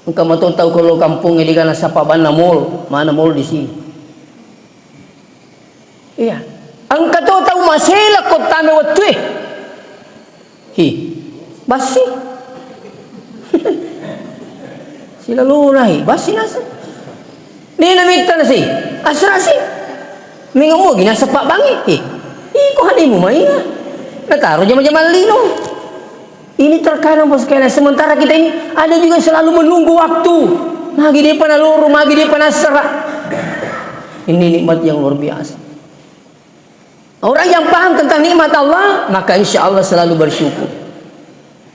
Engkau mau tahu kalau kampung ini kan sa Paban mall, mana mall di sini? Iya. Engkau tahu masalah kau tame waktu basi. Sila lurai basi nasa. Ni namita na si asrasi. Mingo mo ginasa pa bangi. Ko hadi mo mai na. Nataro jam-jam lino. Ini terkadang bos sekalian, sementara kita ini ada juga selalu menunggu waktu. Magi dia panaluru, magi dia panasara. Ini nikmat yang luar biasa. Orang yang paham tentang nikmat Allah, maka insya Allah selalu bersyukur.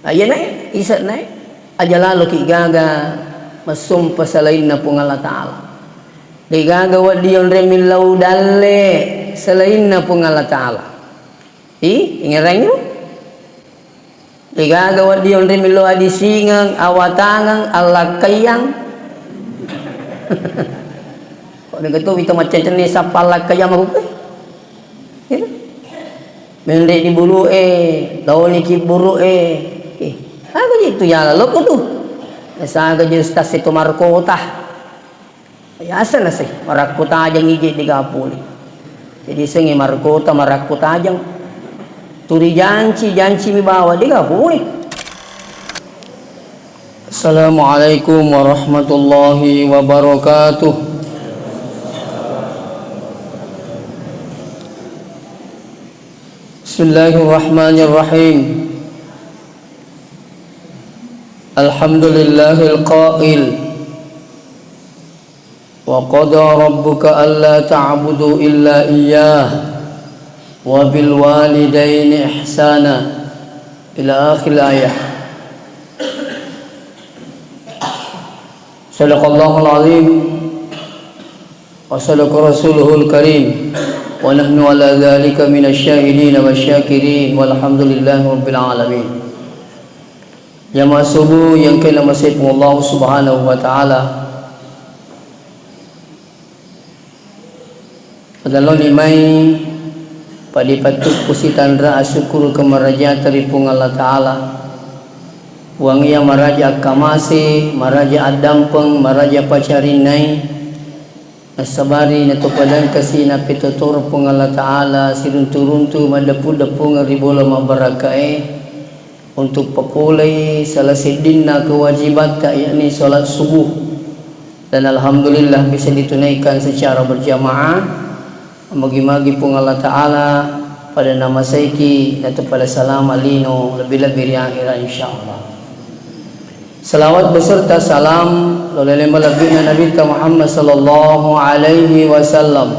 Ayo naik, isa naik. Aja lalu ki gaga masumpa selain na pung Allah Ta'ala. Di gaga wa diyon remilau dalle selain na pung Allah Ta'ala. Ingat nyo? Igagawa diyon rin milo adisingang awatangang alakayang. Kok nagito ito macam ni sa palakayang mahupe. Mende di bulu daw ni kiburu Ako dito yala loko tu. Nasaga dyan stasi to markota. Ayasa na si marakota ajang igi di kapuli. Jadi sengi markota marakota ajang. Turi janji mi bawa dia boleh. Assalamualaikum warahmatullahi wabarakatuh. Bismillahirrahmanirrahim. Alhamdulillahil qail wa qada rabbuka alla ta'budu illa iyyah wa bil walidaini ihsana ila akhir ayat. Sadaqallahul azim wa sadaqa rasuluhul karim wa nahnu ala dzalika minasyahidin wasyakirin walhamdulillahi rabbil alamin. Jamaah subuh yang kena masjid Allah Subhanahu wa taala. Adalah limai padi patut kusitandra asyukur ke maraja teripung Allah Ta'ala wangi yang maraja kamasi maraja adampeng maraja pacarinai nasabari natupadan kasi napitutur pung Allah Ta'ala siruntu-runtu madapu-dapu ngaribola mabarakae untuk papulai salah sidinna kewajibat yakni salat subuh dan alhamdulillah bisa ditunaikan secara berjamaah. Magi-magi pung Allah Ta'ala pada nama saiki dan pada salam alino lebih-lebih yang akhirah insyaAllah. Salawat beserta salam lolele malabina Nabi Muhammad sallallahu alaihi wasallam.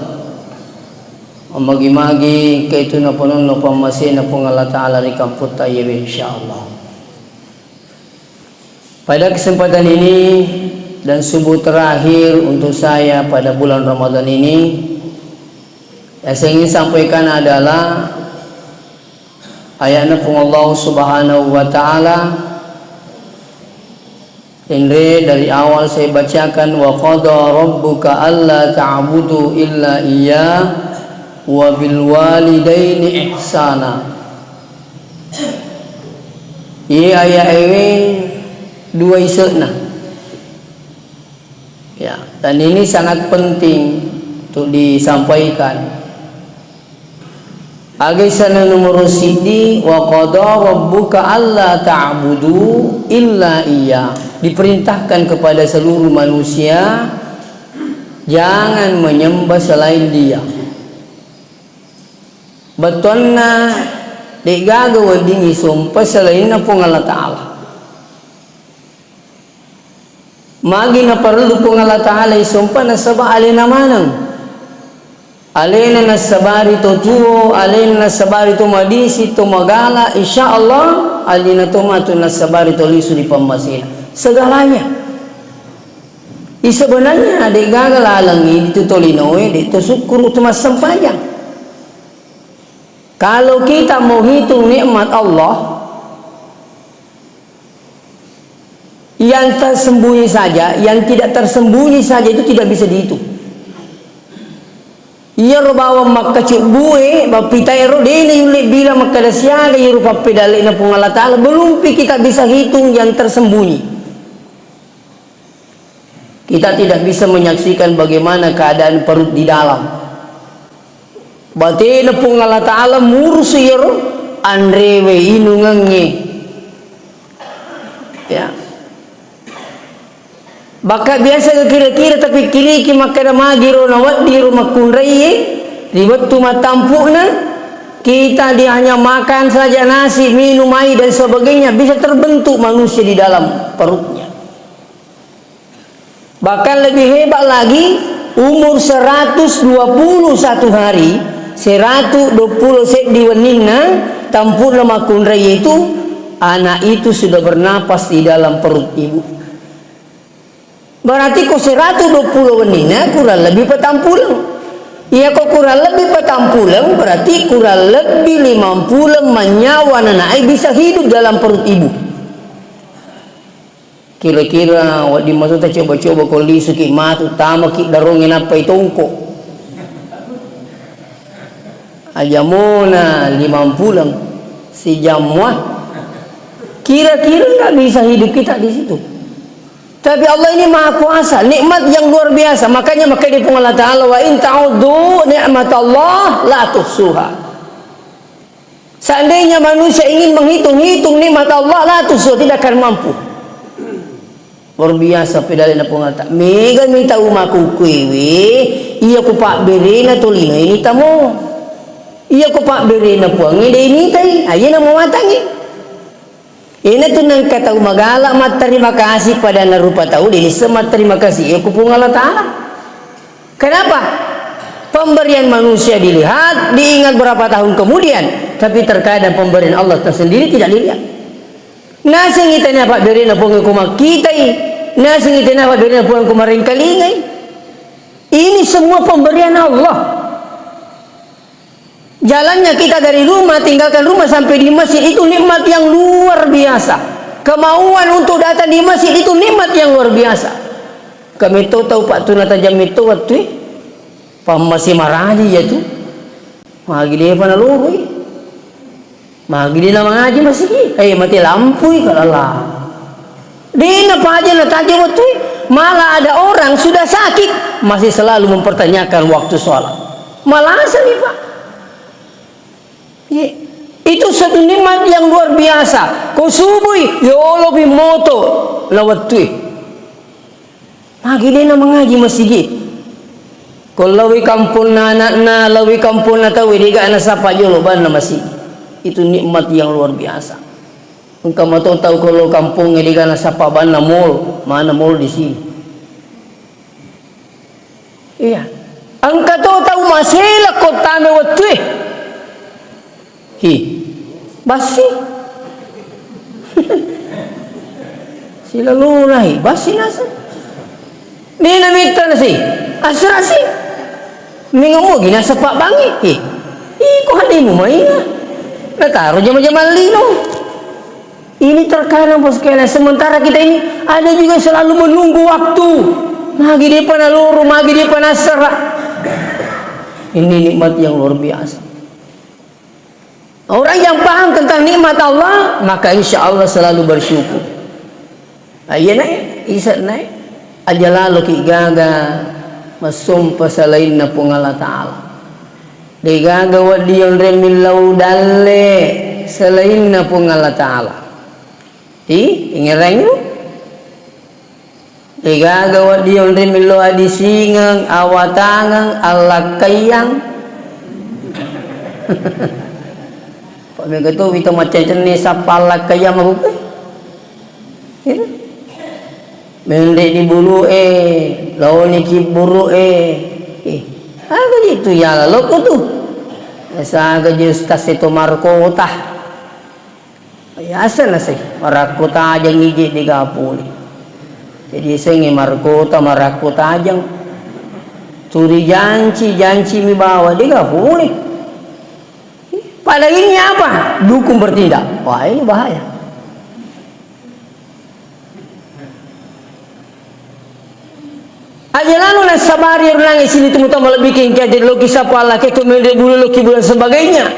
Magi-magi kaitu na punon no pamasin na pung Allah Ta'ala di kamput tayo insyaAllah. Pada kesempatan ini dan subuh terakhir untuk saya pada bulan Ramadan ini, yang saya ingin sampaikan adalah ayatnya pun Allah Subhanahu wa Ta'ala. Ini dari awal saya bacakan wa qada rabbuka alla ta'budu illa iyyah wa bil walidaini ihsana. Ini ayat ini dua isukna. Ya, dan ini sangat penting untuk disampaikan. Agisana nomor sidi wa qada rabbuka alla ta'budu illa iyyah. Diperintahkan kepada seluruh manusia jangan menyembah selain dia. Betulna digaga wadingi sumpah selain pun Allah Ta'ala. Magi na perlu pun Allah Ta'ala sumpah na sabah alina manang. Alena nasabari to tuo, alena nasabari to madisi to magala, insyaallah alena to matu nasabari to lisu di pamasina. Segalanya. Sebenarnya adik gagal alangi itu tolinoe, itu syukur itu masam panjang. Kalau kita mau hitung nikmat Allah yang tersembunyi saja, yang tidak tersembunyi saja itu tidak bisa dihitung. Ia bawa maka cubue bapitai rodene yule bila maka dasiaga yuru papedale na pung Allah Ta'ala belum kita bisa hitung yang tersembunyi. Kita tidak bisa menyaksikan bagaimana keadaan perut di dalam. Batin pun Allah Ta'ala mursir andrewe inungange. Ya. Baka biasa kira-kira tapi kiri ki makada magiro nawat di rumah kunrai ribet tu matampuna. Kita dia hanya makan saja nasi, minum air dan sebagainya, bisa terbentuk manusia di dalam perutnya. Bahkan lebih hebat lagi, umur 121 hari, 120 set di wenina, tampun nama kunrai itu, anak itu sudah bernapas di dalam perut ibu. Berarti kok 120 wenina kurang lebih petampulang. Ia kok kurang lebih petampulang, berarti kurang lebih 50 menyawa anak bisa hidup dalam perut ibu. Kira-kira di masa kita coba-coba kondisi ki mat utama ki darongin apa itu ungko ajamona 50 si jamwa kira-kira nggak bisa hidup kita di situ. Tapi Allah ini maha kuasa, nikmat yang luar biasa. Makanya di Allah Ta'ala, wa in ta'udu ni'matallah la tuhsuha. Seandainya manusia ingin menghitung-hitung nikmat Allah, la tuhsuha, tidak akan mampu. Luar biasa pedalina pengata. Mega minta umaku kuewe, iya ku pak berena tolina ini tamu. Iya ku pak berena puangi de ini tai, ayana mau matangi. Ini tuh nang kata umagala mat terima kasih pada narupa tahu ini semat terima kasih aku pun Allah Ta'ala. Kenapa? Pemberian manusia dilihat, diingat berapa tahun kemudian, tapi terkadang pemberian Allah tersendiri tidak dilihat. Nasi ngitanya Pak Berina pun kumak kita nasi ngitanya Pak Berina pun kemarin kalingai. Ini semua pemberian Allah. Jalannya kita dari rumah, tinggalkan rumah sampai di masjid itu nikmat yang luar biasa. Kemauan untuk datang di masjid itu nikmat yang luar biasa. Kami tahu Pak Tunata jam itu waktu pam masih marah aja tu. Magi dia pana lurui. Magi dia nama ngaji masih mati lampu kalau lah. Dia apa aja nak tanya waktu malah ada orang sudah sakit masih selalu mempertanyakan waktu sholat. Malah nih Pak. Itu satu nikmat yang luar biasa. Kau subuh, ya Allah bimoto lawat tu. Pagi dia nak mengaji masjid. Kau lawi kampung anak na, lawi kampung na tahu dia anak siapa jolo bana masjid. Itu nikmat yang luar biasa. Engkau mau tahu kalau kampung dia anak siapa bana mall, mana mall di sini. Iya. Engkau tahu masalah kota mewatu. Basi sila lurai basi nasa ni namita nasi asrasi mingamu gina sa pak bangi ko hadi mo main nataro jam-jam lino. Ini terkadang bos kalian, sementara kita ini ada juga selalu menunggu waktu magi dia panaluru magi dia panasara. Ini nikmat yang luar biasa. Orang yang paham tentang nikmat Allah, maka insya Allah selalu bersyukur. Iya naik, isa naik. Aja lalu ki gaga masumpa selain na pung Allah Ta'ala. Di gaga wadiyon remin laudalle selain na pung Allah Ta'ala. Ingirang mo? Di gaga wadiyon remin lo adisingang awatangang alakayang. Pag ito, ito macam ni sa palak kaya mabuhay. Mendi di bulu lawan ni kiburu Apa gitu ya lalu ko tu. Sa gajus tas ito markota. Ay asa na say marakota ajang ngiji di kapuli. Jadi sengi markota marakota ajang turi janci mi bawa di kapuli. Pada ini apa? Dukung bertindak. Wah ini bahaya. Aja lalu nak sabar yang nangis sini temu tambah lebih kengkeh jadi loki sapa Allah ke kemudian bulu loki bulan sebagainya.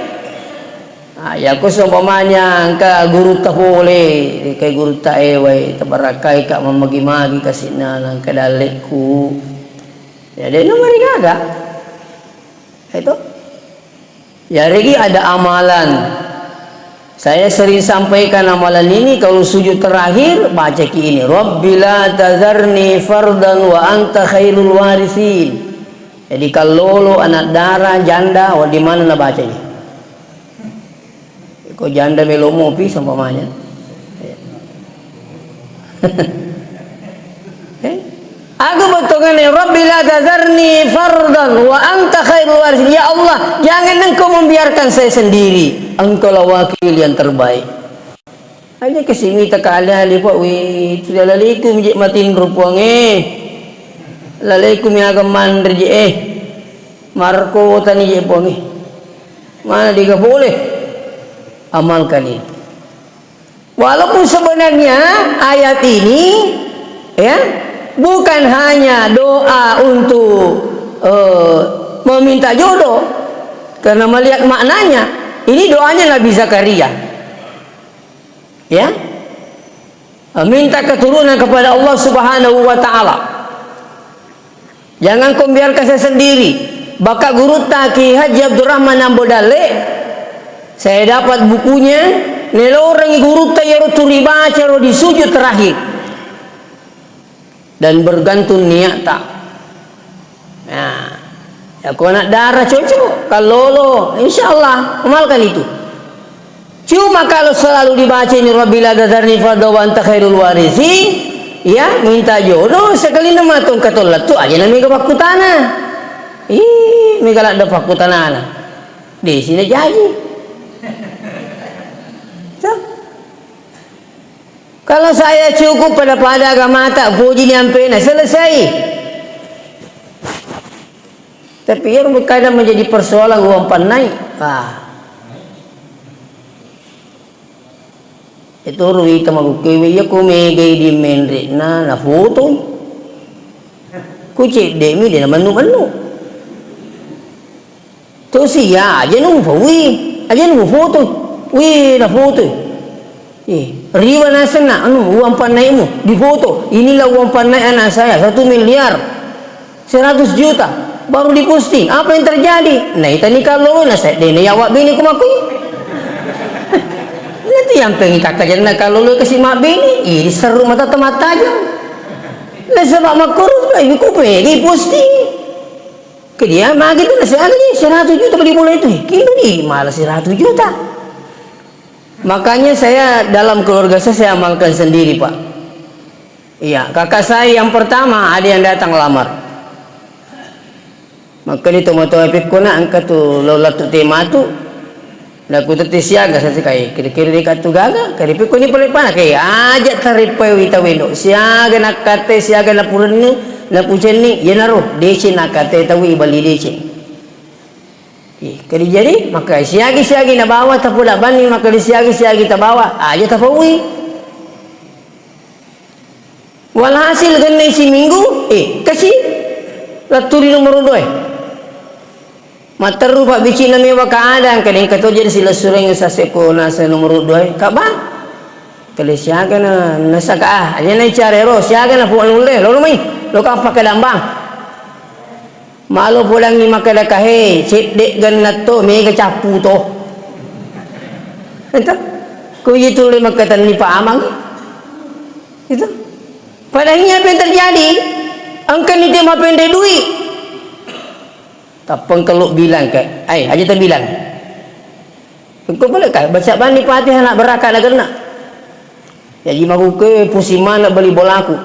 Ya ko seumpamanya ka guru ta boleh kay guru ta eway tabarakai ka mamagi-magi kasina nang kadalekku. Ya dia nomor gaga. Itu. Ya lagi ada amalan. Saya sering sampaikan amalan ini kalau sujud terakhir baca ini. Rabbila tazarni fardan wa anta khairul warithin. Jadi kalau anak darah janda, di mana nak bacanya? Kau janda melomo pi seumpamanya. Aku betulkan ya Rabbi la tazarni fardan wa anta khairul warithin. Ya Allah, jangan engkau membiarkan saya sendiri. Engkau lah wakil yang terbaik. Aja kesini tak alih-alih pak wi sudah laliku mijik matin rupuang lalaiku miagam mandri marko tani je puang mana dia boleh amalkan ini. Walaupun sebenarnya ayat ini ya bukan hanya doa untuk meminta jodoh, karena melihat maknanya ini doanya Nabi Zakaria ya, minta keturunan kepada Allah Subhanahu wa Ta'ala. Jangan kau biarkan saya sendiri. Baka guru Taki Haji Abdurrahman Ambodale, saya dapat bukunya nelorang guru tayaru turi baca di sujud terakhir dan bergantung niat tak. Nah, ya kau nak darah cocok kalau lo insyaallah amalkan itu. Cuma kalau selalu dibaca ini Rabbila tazarni fardan wa anta khairul warithin, ya minta jodoh sekali nama tong katolat tu aja nami ke paku tanah. Mega ada paku tanah. Di sini jadi. So, kalau saya cukup pada agama tak puji nyampe nah selesai. Tapi yang kadang menjadi persoalan uang panai. Itu rui tamagu kewe ya kumege di menre na foto. Kucik demi dia menu. Tu siya aja nung aja nung foto. Na foto. Riwa nasana anu uang panai mu di foto. Inilah uang panai anak saya 1 miliar 100 juta baru diposting. Apa yang terjadi? Nah itu ni kalau na saya dene awak bini kumaku. Nanti yang pengen kakak jangan kalau lu kasih mak bini, ini seru mata aja. Lah sebab makruh kan ibu pengen posting. Ke dia mah gitu nasi lagi 100 juta beli bola itu. Kilo nih malah 100 juta. Makanya saya dalam keluarga saya amalkan sendiri, Pak. Iya, kakak saya yang pertama ada yang datang lamar. Maka itu mau tahu epik kona angkat tu lola tu tema tu. Nak ku teti siaga saya kai kira-kira dekat tu gaga kari pe ko ni pale pana kai aja taripai wita wendo siaga nak kate siaga na purnu na puceni ye naro dece nak kate tawi bali dece kari jadi maka siagi na bawa tapula bani maka di siagi ta bawa aja tapawi walhasil ganai si minggu kasih laturi nomor 2 Materu pak bici na mewa kaadang kadang kato jadi sila sureng sa seko na sa nomor 2 ka ba kali siaga na nasaka aja na charero siaga na puan ule lo mai lo ka pakadambang malo pulang ni makada kahe cedek ganat to mega capu to ento ku itu le makatan ni pak amang itu padahal apa yang terjadi angka ni dia mapende duit tapang kalau bilang ke aja tak bilang kau boleh kan baca bani Fatihah nak berakal nak kena jadi maku ke pusima nak beli bola aku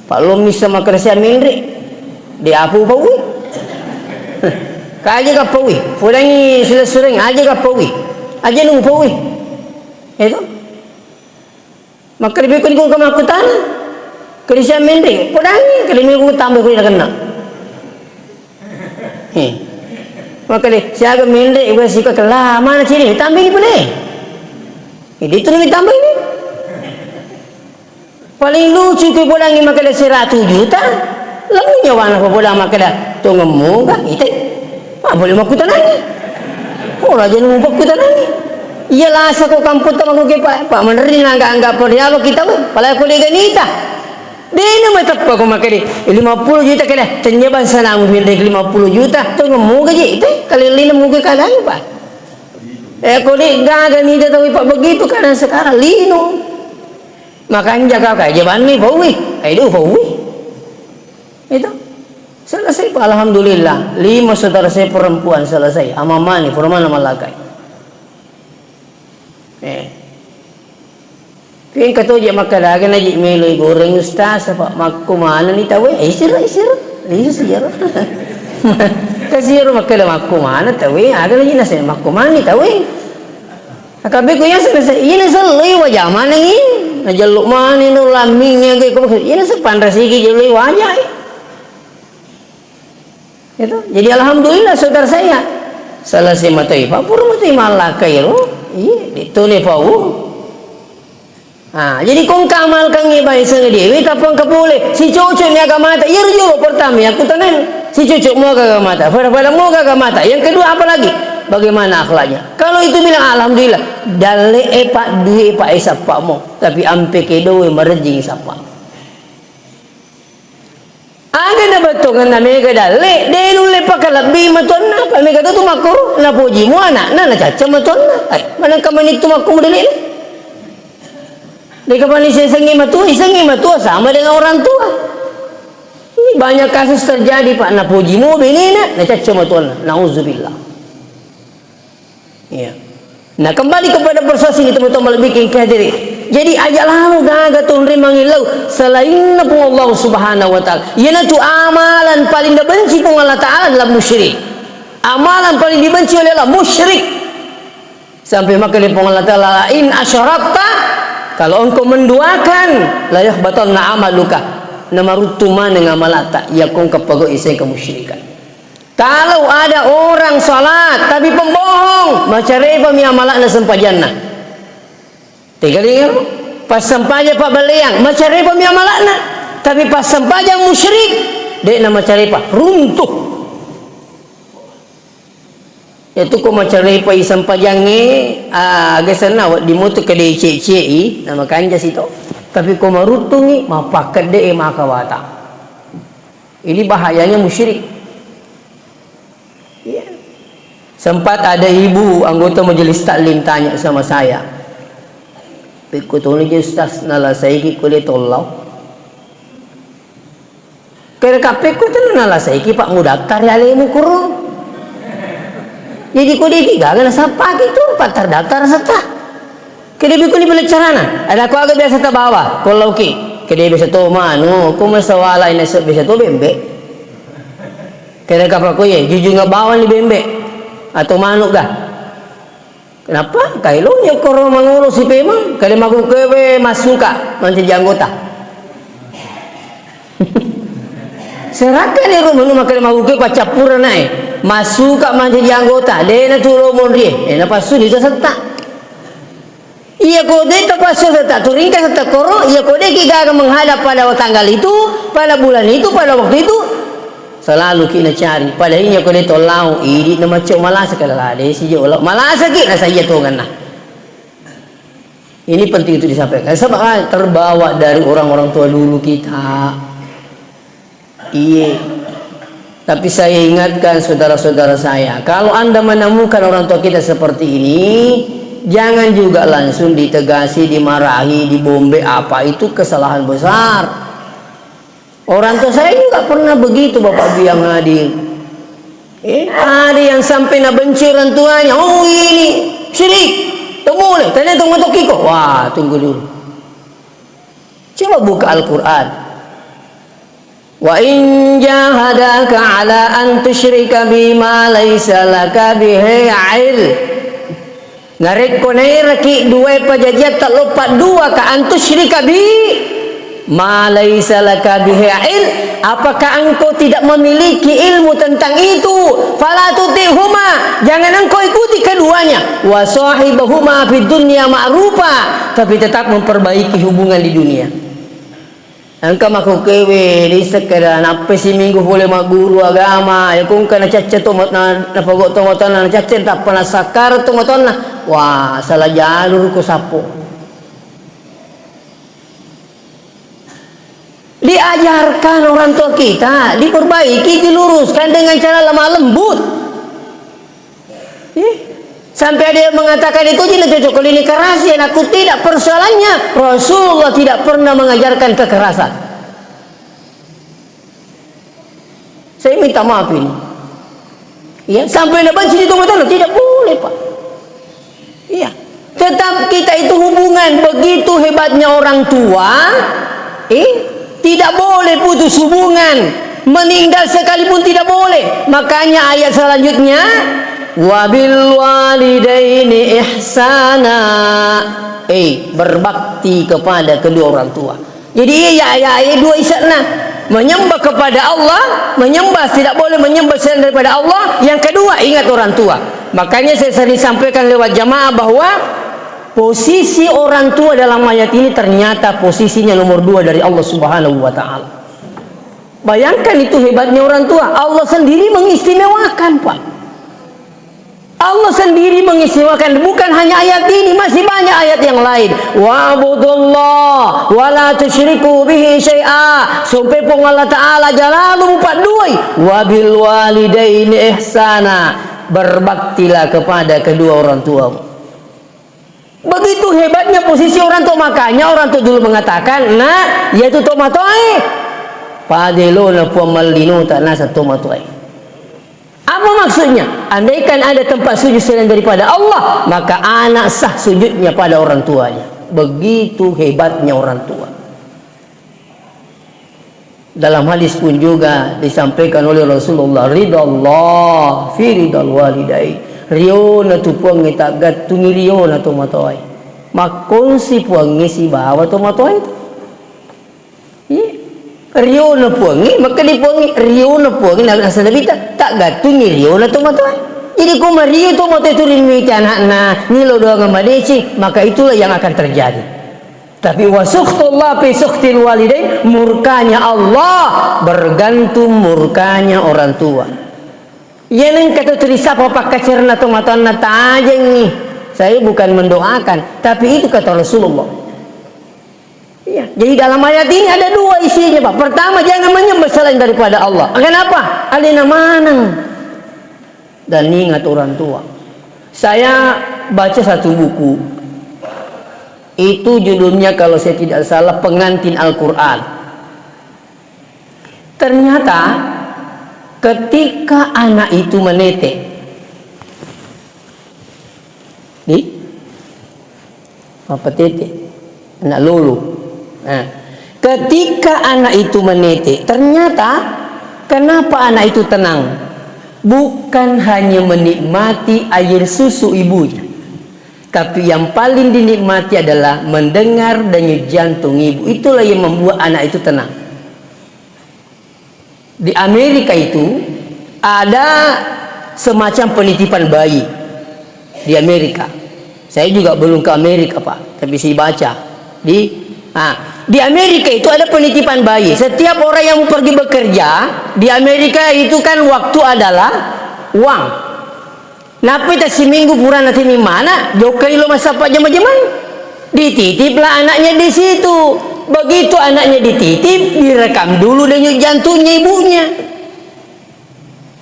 pak lom ni sama kerja mindri dia apa pawi kaje ka pawi pulangi sila sering aja ka pawi aja nung pawi itu maka lebih kau kau makutan kerja mindri pulangi kalau ni aku tambah kau nak kena maka deh siaga mende ibu sika kelah mana sini tambah boleh ini tu lebih tambah ini paling lucu ke pulangi maka deh 100 juta lalu nyawa nak pulang maka dah tunggu muka itu boleh maku tanah Oh raja numpuk kita nani. Iyalah asa ko kamput ta magugi pak menerin angga perdialo kita we. Pala ko ganita. Dena matappa ko makali 50 juta kala tenyaban sana mo hindi 50 juta to mo gaji ite kalilin mo ga kala pa. Ko di gaganita to pak begitu karena sekarang lino. Makanya jaga kewajiban nih bawi. Ayo bawi. Itu. Selesai Pak, alhamdulillah 5 saudara saya perempuan selesai amamani permana malakai Ping kata je makadagan aja meloi goreng ustaz apa makku mana ni tahu isir lihat sejarah kasih makada makku mana tahu ada lagi nasi makku mana ni tahu akabe ko yan selesai ini seloi wajah mana ni najaluk mana ni lamingnya ke ko ini sepandrasi ke jalui wajah itu. Jadi alhamdulillah saudara saya selesai matai Pak pur matai malakai ro iya ditune pau jadi kong kamal kang ibai sang dewi tapang kapule si cucu ni agak mata iya juro pertama aku tanan si cucu mau agak mata pada mau agak mata yang kedua apa lagi bagaimana akhlaknya kalau itu bilang alhamdulillah dalle pak duwe pak isapa mo tapi ampe kedowe merejing sapa aga na betul kan mega dalle denu le pakalabi maton na pa mega tu makro na puji mo na caca maton na ay mana kamanit tu makro dele de kapani sengi matu sama dengan orang tua ini banyak kasus terjadi Pak na puji mo benina na caca maton na nauzubillah iya nah kembali kepada proses itu teman-teman lebih kehadirin jadi aja lalu gaga tunri mangilau selain pun Allah Subhanahu wa taala. Yana tu amalan paling dibenci pun Allah taala adalah musyrik. Amalan paling dibenci oleh Allah musyrik. Sampai maka pun Allah taala in asyarakta kalau engkau menduakan la yahbatanna amaluka namarutuma dengan malata yakun kepago isai kemusyrikan. Kalau ada orang salat tapi pembohong macare pami amalana sempajana. Tinggalin pas sampainya Pak Baleang macari pemia malakna tapi pas sampainya musyrik dek nama cari Pak runtuh itu kok macari Pak sampainya agak sana di motor ke DCCI nama kanja situ tapi kok marutungi mapakat dek makawata ini bahayanya musyrik ya. Sempat ada ibu anggota majelis taklim tanya sama saya Pikutunin je ustaz nalasai ki kulit tolong. Kira kape ku tu nalasai ki pak muda karya mu kurung. Jadi kulit ki gagal siapa gitu pak terdaftar serta. Kira biku ni boleh carana. Ada aku agak biasa terbawa. Kalau ki, kira biasa tu manu. Aku masawala ini biasa tu bembe. Kira kape ku ye jujur ngabawan ni bembe atau manuk dah. Kenapa? Kalau nya koro mangurus si pema, kalau magu kewe masuka menjadi anggota. Serahkan ni rumah nu makan magu kewe pacapura naik, masuka menjadi anggota. Dena tu romon dia, na pasu di serta. Ia kode tu pasu serta, tu ringkas serta koro, ia kode kita akan menghadap pada tanggal itu, pada bulan itu, pada waktu itu. Selalu kita cari pada ini kode tolong ini nama cok malas sekala ada si jolok malas sakit lah saya tu kan ini penting itu disampaikan sebab terbawa dari orang-orang tua dulu kita iya tapi saya ingatkan saudara-saudara saya kalau anda menemukan orang tua kita seperti ini jangan juga langsung ditegasi dimarahi dibombe apa itu kesalahan besar. Orang tua saya juga pernah begitu Bapak biang hadir. Ada yang sampai nak benci orang tuanya. Oh ini syirik. Tunggu boleh. Tanya tunggu kiko. Wah tunggu dulu. Coba buka Al-Quran. Wa in jahadaka ala an tusyrika bima laysa laka bihi ilm. Ngarek konai raki dua pajajat tak lupa dua ka an tusyrika bi ma laisa laka bihi ilm apakah engkau tidak memiliki ilmu tentang itu fala tutihuma jangan engkau ikuti keduanya wa sahibahuma fid dunya ma'rufa tapi tetap memperbaiki hubungan di dunia Angka maku kewe di sekedar apa si minggu boleh mak guru agama ya kung kana caca tomat na pagok tomatan na caca tak pernah sakar tomatan na wah salah jalur ku sapo. Diajarkan orang tua kita, diperbaiki, diluruskan dengan cara lemah lembut. Sampai ada yang mengatakan itu tidak cocok kalau ini keras ya, aku tidak. Persoalannya Rasulullah tidak pernah mengajarkan kekerasan. Saya minta maaf ini. Ya, sampai lepas sini tunggu-tunggu tidak boleh Pak. Iya. Tetap kita itu hubungan begitu hebatnya orang tua, tidak boleh putus hubungan. Meninggal sekalipun tidak boleh. Makanya ayat selanjutnya wabil walidaini ihsana, berbakti kepada kedua orang tua. Jadi ya dua isana, menyembah kepada Allah, menyembah tidak boleh menyembah selain daripada Allah. Yang kedua ingat orang tua. Makanya saya sering sampaikan lewat jamaah bahwa posisi orang tua dalam ayat ini ternyata posisinya nomor 2 dari Allah Subhanahu wa taala. Bayangkan itu hebatnya orang tua. Allah sendiri mengistimewakan Pak. Allah sendiri mengistimewakan, bukan hanya ayat ini, masih banyak ayat yang lain. Wa'budullah wa la tusyriku bihi syai'a. Sampai pun Allah Ta'ala jalalu 42. Wabil walidaini ihsana. Berbaktilah kepada kedua orang tua. Begitu hebatnya posisi orang tua. Makanya orang tua dulu mengatakan, nah, yaitu tomatoi. Padiluna puamalinu tanasa tomatoi. Apa maksudnya? Andaikan ada tempat sujud selain daripada Allah, maka anak sah sujudnya pada orang tuanya. Begitu hebatnya orang tua. Dalam hadis pun juga disampaikan oleh Rasulullah, ridallah fi ridal walidai. Riona tu puang tak gatungi riona tu matoi. Makon si puang si bawa tu matoi. Rio na puangi, maka di puangi Rio na puangi nak nasa nabita tak gatungi Rio na tumatuan. Jadi kau Rio tu mau turin mita anak na nilo doang ngamadeci, maka itulah yang akan terjadi. Tapi wasuktullah fi suktil walidain, murkanya Allah bergantung murkanya orang tua. Yang kata tulis apa pakai cerna tumatuan na tajeng nih. Saya bukan mendoakan, tapi itu kata Rasulullah. Ya, jadi dalam ayat ini ada dua isinya Pak. Pertama, jangan menyembah selain daripada Allah. Kenapa? Alina manang. Dan ingat orang tua. Saya baca satu buku. Itu judulnya kalau saya tidak salah Pengantin Al-Quran. Ternyata ketika anak itu menetek, apa tetek? Anak lulu. Nah, ketika anak itu menetek, ternyata kenapa anak itu tenang? Bukan hanya menikmati air susu ibunya, tapi yang paling dinikmati adalah mendengar denyut jantung ibu. Itulah yang membuat anak itu tenang. Di Amerika itu ada semacam penitipan bayi di Amerika. Saya juga belum ke Amerika Pak, tapi saya baca di Amerika itu ada penitipan bayi. Setiap orang yang mau pergi bekerja di Amerika itu kan waktu adalah uang. Napa kita seminggu pura nanti di mana? Jokai lo masa apa jam-jaman? Dititiplah anaknya di situ. Begitu anaknya dititip, direkam dulu denyut jantungnya ibunya.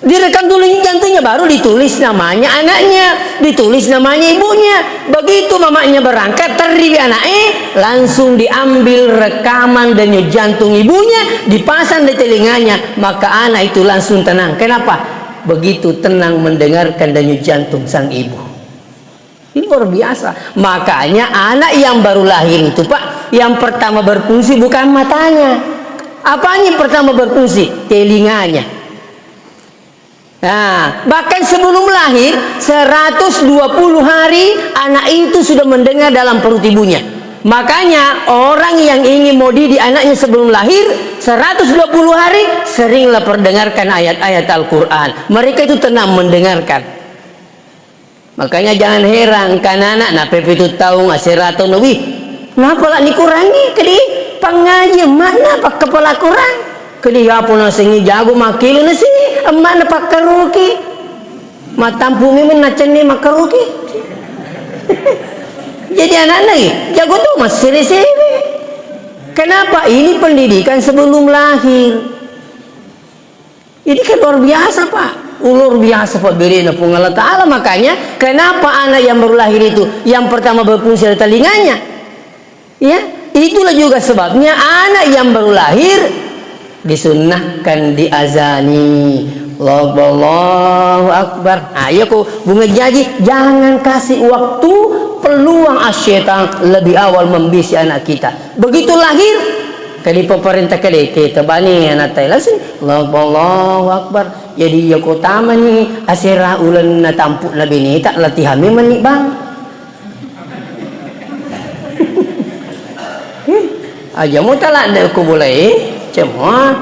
Direkam dulu jantungnya, baru ditulis namanya anaknya, ditulis namanya ibunya. Begitu mamanya berangkat terri anaknya, langsung diambil rekaman denyut jantung ibunya, dipasang di telinganya, maka anak itu langsung tenang. Kenapa? Begitu tenang mendengarkan denyut jantung sang ibu. Ini luar biasa. Makanya anak yang baru lahir itu Pak, yang pertama berfungsi bukan matanya. Apanya yang pertama berfungsi? Telinganya. Nah, bahkan sebelum lahir 120 hari anak itu sudah mendengar dalam perut ibunya. Makanya orang yang ingin mau didik anaknya sebelum lahir 120 hari seringlah perdengarkan ayat-ayat Al-Quran. Mereka itu tenang mendengarkan. Makanya jangan heran kan anak nah pepe itu tahu ngasih ratu nabi. Kenapa lah dikurangi kedi? pengaji mana pak kepala kurang kediga pun sengi jago makilu nasi mana pak karuki matampu mimin naceni makaruki jadi anak lagi jago tuh masih siri-siri. Kenapa? Ini pendidikan sebelum lahir. Ini kan luar biasa pak, luar biasa pak beri napung Allah Ta'ala. Makanya kenapa anak yang baru lahir itu yang pertama berfungsi adalah telinganya, ya itulah juga sebabnya anak yang baru lahir disunnahkan diazani Allahu Akbar. Ayo kok bunga jaji jangan kasih waktu peluang asyaitan lebih awal membisi anak kita. Begitu lahir kali pemerintah kali kita bani anak langsung Allahu Akbar. Jadi ya kota mani asira ulan na tampuk na binita latihan mani bang. Aja mo tala ada ko boleh cuma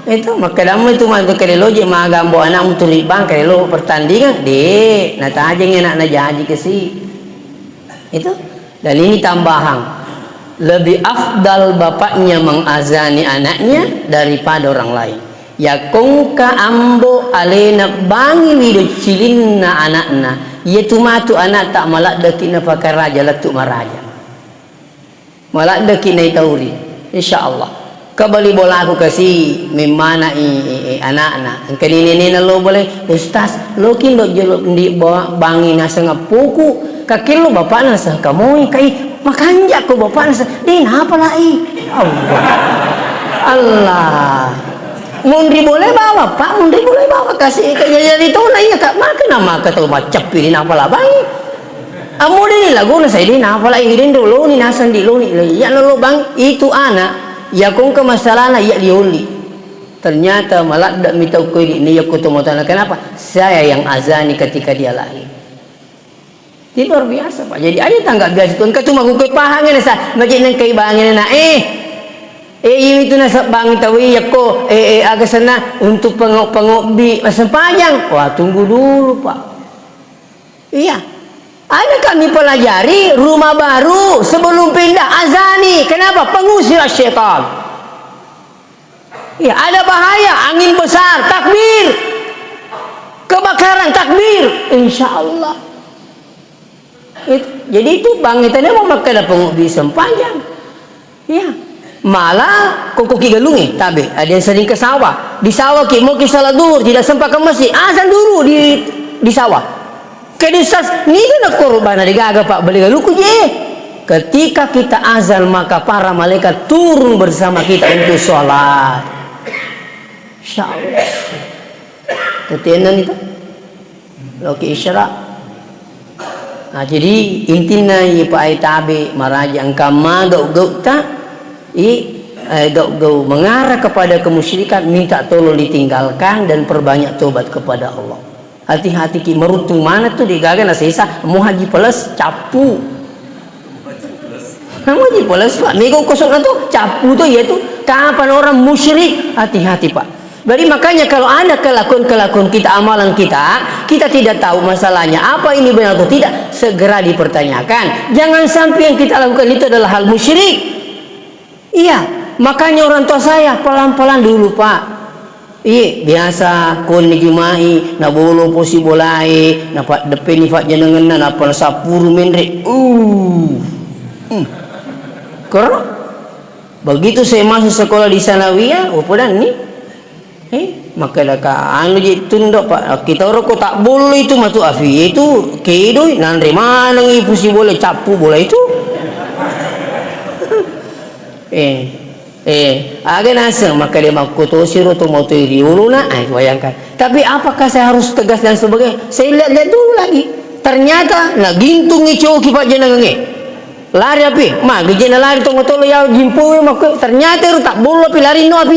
itu maka damu itu mantu kali lo je magambo anak mu tuli bang kali lo pertandingan dek nata aja anak na jadi kesi itu. Dan ini tambahan lebih afdal bapaknya mengazani anaknya daripada orang lain. Ya kongka ambo alena bangi wido cilinna anakna yaitu matu anak tak malak dekina pakai raja letuk maraja malak dekina tauri insyaallah kembali bola aku kasih memana anak-anak kenini lo boleh ustaz lo kin lo jelo di bangi nasa ngapuku kaki lo bapak nasa kamu kai makanja ko bapak nasa din apa lai Allah mundi boleh bawa pak mundi boleh bawa kasih jadi itu nanya kak makan nama kata macap pilih apa lah bangi amu ini lagu nasa ini apa lah ini dulu ni nasa di lo ni ya lo bang itu anak ya kung ke masalah ya diuli ternyata malah tidak minta ukui ini ya kutumotana. Kenapa? Saya yang azani ketika dia lahir. Ini luar biasa pak. Jadi ayo tanggap biasa tuan cuma ukui pahangin nasa macam nang kay bangin na itu nasa bangin tawi ya ko agak sana untuk pengok bi masa panjang. Wah tunggu dulu pak. Iya. Ada kami pelajari rumah baru sebelum pindah azani. Kenapa? Pengusir syaitan. Ya, ada bahaya, angin besar, takbir. Kebakaran, takbir. Insyaallah. Jadi itu bangitannya mau makan pengubi sempanjang. Ya. Malah kokoki galungi tabe. Ada yang sering ke sawah. Di sawah mau ke salat duhur tidak sempat ke masjid. Azan dulu di sawah. Kedusas ni nak korban digaga pak beli galuku je. Ketika kita azan maka para malaikat turun bersama kita untuk sholat. Insyaallah. Ketenan itu. Loki isyarat. Nah jadi intinya ya pak tabe maraja angkama gau ta gau mengarah kepada kemusyrikan minta tolong ditinggalkan dan perbanyak tobat kepada Allah. Hati-hati ki merutung mana tuh digaga na sisa mau haji plus capu haji plus pak mego kosong itu capu tuh yaitu kapan orang musyrik. Hati-hati pak. Jadi makanya kalau ada kelakuan kita amalan kita tidak tahu masalahnya apa ini benar atau tidak segera dipertanyakan. Jangan sampai yang kita lakukan itu adalah hal musyrik. Iya makanya orang tua saya pelan-pelan dulu pak. Iya biasa kon ni jumai na bolo posi bolai na pak depan ni fak jenengan na apa sapuru menre Kor begitu saya masuk sekolah di Sanawiyah dan ni maka dah anu je tunduk pak kita orang ko tak boleh itu masuk afi itu kedoi nandre mana ngi posi boleh capu bola itu agak nasa maka dia makuto siru tu mau tuiri uluna bayangkan. Tapi apakah saya harus tegas dan sebagainya? Saya lihat dulu lagi ternyata nak gintung ico kipat jenang nge lari api mah gejena lari tong tolo ya jimpu maka ternyata ru tak bolo api lari no api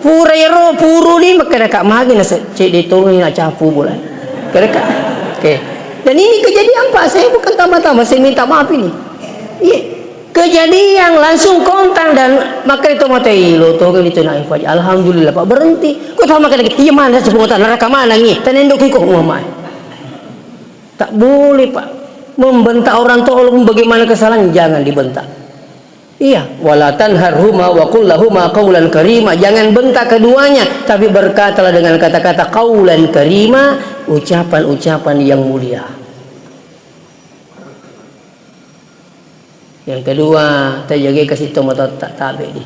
pura ero puru ni maka kak magi nasa cek ditolong nak capu bola kereka dan ini kejadian pak saya bukan tambah-tambah saya minta maaf ini kejadian langsung kontak dan maka itu matai lo to kan itu nak ifaj alhamdulillah pak berhenti kau tahu maka iya mana sebut neraka mana ni tenendok kiko Muhammad tak boleh pak membentak orang tolong bagaimana kesalahan jangan dibentak Iya, wala tanharhuma wa qul lahuma qaulan karima. Jangan bentak keduanya, tapi berkatalah dengan kata-kata qaulan karima, ucapan-ucapan yang mulia. Yang kedua, tajaga kasih tomato tak tabe di.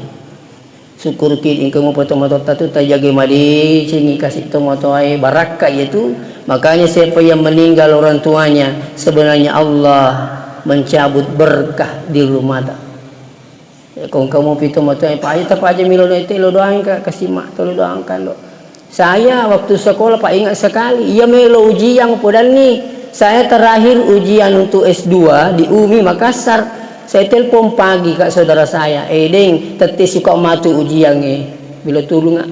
Syukur kid ingkau mau tomato tu tajaga madi cingi kasih tomato ai barakah itu. Makanya siapa yang meninggal orang tuanya, sebenarnya Allah mencabut berkah di rumah tak. Kau kamu pito moto pak aja apa aja milo itu lo doang kasih mak lo doangkan lo. Saya waktu sekolah pak ingat sekali ia melo ujian podan nih. Saya terakhir ujian untuk S2 di UMI Makassar. Saya telepon pagi kak saudara saya, deng tetis suka matu ujian bila tolong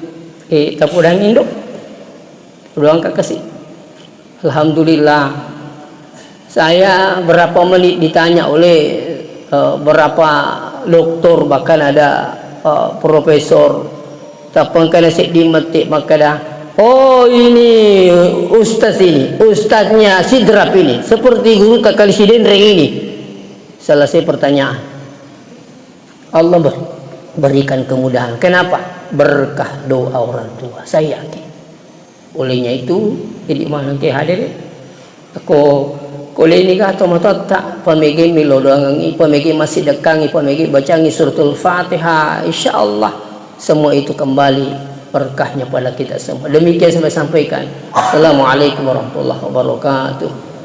tapudan induk doang kak kasih. Alhamdulillah. Saya berapa menit ditanya oleh berapa doktor, bahkan ada profesor tapang kana sik dimetik maka dah oh ini ustaznya sidrap ini seperti guru takal sidin ring ini. Selesai pertanyaan, Allah berikan kemudahan. Kenapa? Berkah doa orang tua, saya yakin. Olehnya itu jadi mana ke hadir aku kolej ni ka tomato tak pamigi milo doang pamigi masih dekangi pamigi bacangi suratul Fatihah, insyaallah semua itu kembali berkahnya pada kita semua. Demikian saya sampaikan. Assalamualaikum warahmatullahi wabarakatuh.